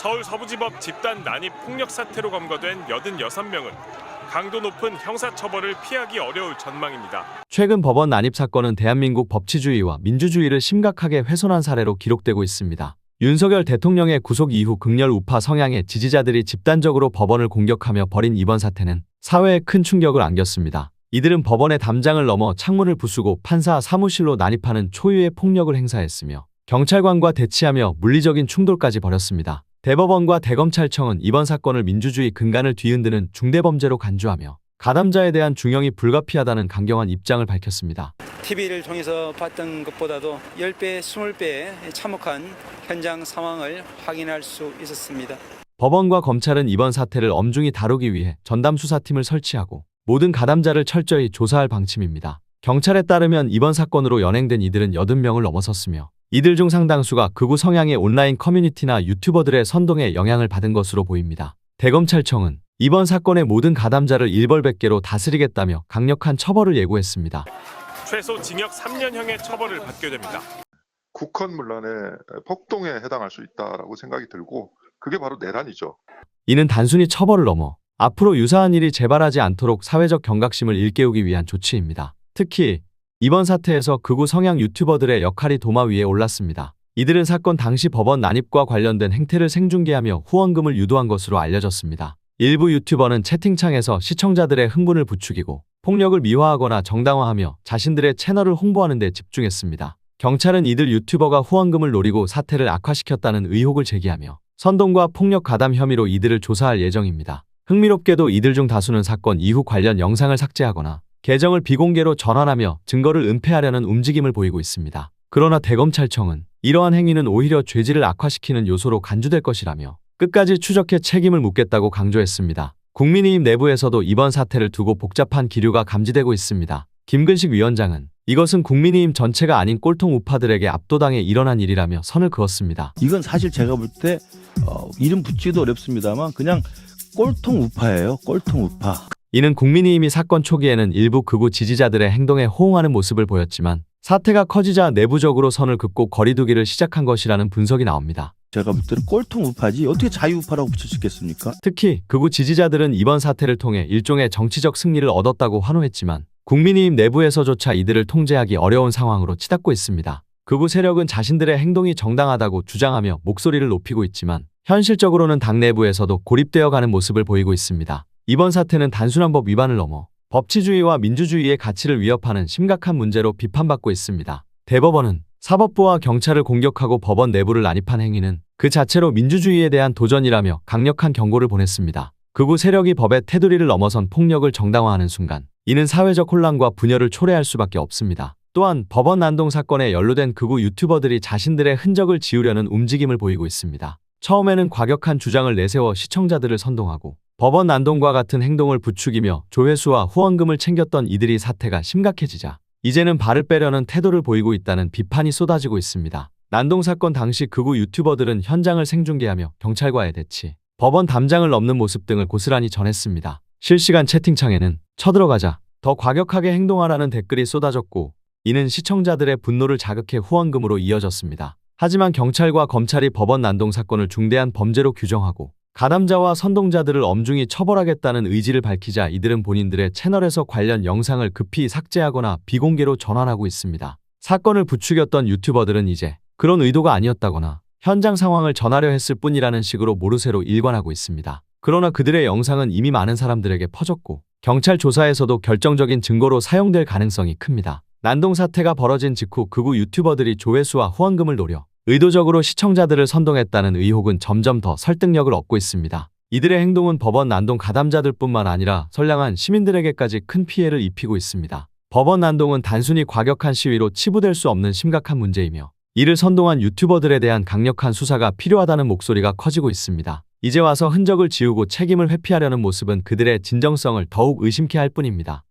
서울 서부지법 집단 난입 폭력 사태로 검거된 86명은 강도 높은 형사처벌을 피하기 어려울 전망입니다. 최근 법원 난입 사건은 대한민국 법치주의와 민주주의를 심각하게 훼손한 사례로 기록되고 있습니다. 윤석열 대통령의 구속 이후 극렬 우파 성향의 지지자들이 집단적으로 법원을 공격하며 벌인 이번 사태는 사회에 큰 충격을 안겼습니다. 이들은 법원의 담장을 넘어 창문을 부수고 판사 사무실로 난입하는 초유의 폭력을 행사했으며 경찰관과 대치하며 물리적인 충돌까지 벌였습니다. 대법원과 대검찰청은 이번 사건을 민주주의 근간을 뒤흔드는 중대범죄로 간주하며 가담자에 대한 중형이 불가피하다는 강경한 입장을 밝혔습니다. TV를 통해서 봤던 것보다도 10배, 20배의 참혹한 현장 상황을 확인할 수 있었습니다. 법원과 검찰은 이번 사태를 엄중히 다루기 위해 전담수사팀을 설치하고 모든 가담자를 철저히 조사할 방침입니다. 경찰에 따르면 이번 사건으로 연행된 이들은 80명을 넘어섰으며 이들 중 상당수가 극우 성향의 온라인 커뮤니티나 유튜버들의 선동에 영향을 받은 것으로 보입니다. 대검찰청은 이번 사건의 모든 가담자를 일벌백계로 다스리겠다며 강력한 처벌을 예고했습니다. 최소 징역 3년형의 처벌을 받게 됩니다. 국헌문란의 폭동에 해당할 수 있다라고 생각이 들고 그게 바로 내란이죠. 이는 단순히 처벌을 넘어 앞으로 유사한 일이 재발하지 않도록 사회적 경각심을 일깨우기 위한 조치입니다. 특히 이번 사태에서 극우 성향 유튜버들의 역할이 도마 위에 올랐습니다. 이들은 사건 당시 법원 난입과 관련된 행태를 생중계하며 후원금을 유도한 것으로 알려졌습니다. 일부 유튜버는 채팅창에서 시청자들의 흥분을 부추기고 폭력을 미화하거나 정당화하며 자신들의 채널을 홍보하는 데 집중했습니다. 경찰은 이들 유튜버가 후원금을 노리고 사태를 악화시켰다는 의혹을 제기하며 선동과 폭력 가담 혐의로 이들을 조사할 예정입니다. 흥미롭게도 이들 중 다수는 사건 이후 관련 영상을 삭제하거나 계정을 비공개로 전환하며 증거를 은폐하려는 움직임을 보이고 있습니다. 그러나 대검찰청은 이러한 행위는 오히려 죄질을 악화시키는 요소로 간주될 것이라며 끝까지 추적해 책임을 묻겠다고 강조했습니다. 국민의힘 내부에서도 이번 사태를 두고 복잡한 기류가 감지되고 있습니다. 김근식 위원장은 이것은 국민의힘 전체가 아닌 꼴통 우파들에게 압도당해 일어난 일이라며 선을 그었습니다. 이건 사실 제가 볼 때 이름 붙이기도 어렵습니다만 그냥 꼴통 우파예요. 꼴통 우파. 이는 국민의힘이 사건 초기에는 일부 극우 지지자들의 행동에 호응하는 모습을 보였지만 사태가 커지자 내부적으로 선을 긋고 거리두기를 시작한 것이라는 분석이 나옵니다. 제가 볼 때는 꼴통 우파지 어떻게 자유우파라고 붙일 수 있겠습니까? 특히 극우 지지자들은 이번 사태를 통해 일종의 정치적 승리를 얻었다고 환호했지만 국민의힘 내부에서조차 이들을 통제하기 어려운 상황으로 치닫고 있습니다. 극우 세력은 자신들의 행동이 정당하다고 주장하며 목소리를 높이고 있지만 현실적으로는 당 내부에서도 고립되어 가는 모습을 보이고 있습니다. 이번 사태는 단순한 법 위반을 넘어 법치주의와 민주주의의 가치를 위협하는 심각한 문제로 비판받고 있습니다. 대법원은 사법부와 경찰을 공격하고 법원 내부를 난입한 행위는 그 자체로 민주주의에 대한 도전이라며 강력한 경고를 보냈습니다. 극우 세력이 법의 테두리를 넘어선 폭력을 정당화하는 순간 이는 사회적 혼란과 분열을 초래할 수밖에 없습니다. 또한 법원 난동 사건에 연루된 극우 유튜버들이 자신들의 흔적을 지우려는 움직임을 보이고 있습니다. 처음에는 과격한 주장을 내세워 시청자들을 선동하고 법원 난동과 같은 행동을 부추기며 조회수와 후원금을 챙겼던 이들이 사태가 심각해지자 이제는 발을 빼려는 태도를 보이고 있다는 비판이 쏟아지고 있습니다. 난동 사건 당시 극우 유튜버들은 현장을 생중계하며 경찰과의 대치, 법원 담장을 넘는 모습 등을 고스란히 전했습니다. 실시간 채팅창에는 쳐들어가자, 더 과격하게 행동하라는 댓글이 쏟아졌고 이는 시청자들의 분노를 자극해 후원금으로 이어졌습니다. 하지만 경찰과 검찰이 법원 난동 사건을 중대한 범죄로 규정하고 가담자와 선동자들을 엄중히 처벌하겠다는 의지를 밝히자 이들은 본인들의 채널에서 관련 영상을 급히 삭제하거나 비공개로 전환하고 있습니다. 사건을 부추겼던 유튜버들은 이제 그런 의도가 아니었다거나 현장 상황을 전하려 했을 뿐이라는 식으로 모르쇠로 일관하고 있습니다. 그러나 그들의 영상은 이미 많은 사람들에게 퍼졌고 경찰 조사에서도 결정적인 증거로 사용될 가능성이 큽니다. 난동 사태가 벌어진 직후 극우 유튜버들이 조회수와 후원금을 노려 의도적으로 시청자들을 선동했다는 의혹은 점점 더 설득력을 얻고 있습니다. 이들의 행동은 법원 난동 가담자들뿐만 아니라 선량한 시민들에게까지 큰 피해를 입히고 있습니다. 법원 난동은 단순히 과격한 시위로 치부될 수 없는 심각한 문제이며 이를 선동한 유튜버들에 대한 강력한 수사가 필요하다는 목소리가 커지고 있습니다. 이제 와서 흔적을 지우고 책임을 회피하려는 모습은 그들의 진정성을 더욱 의심케 할 뿐입니다.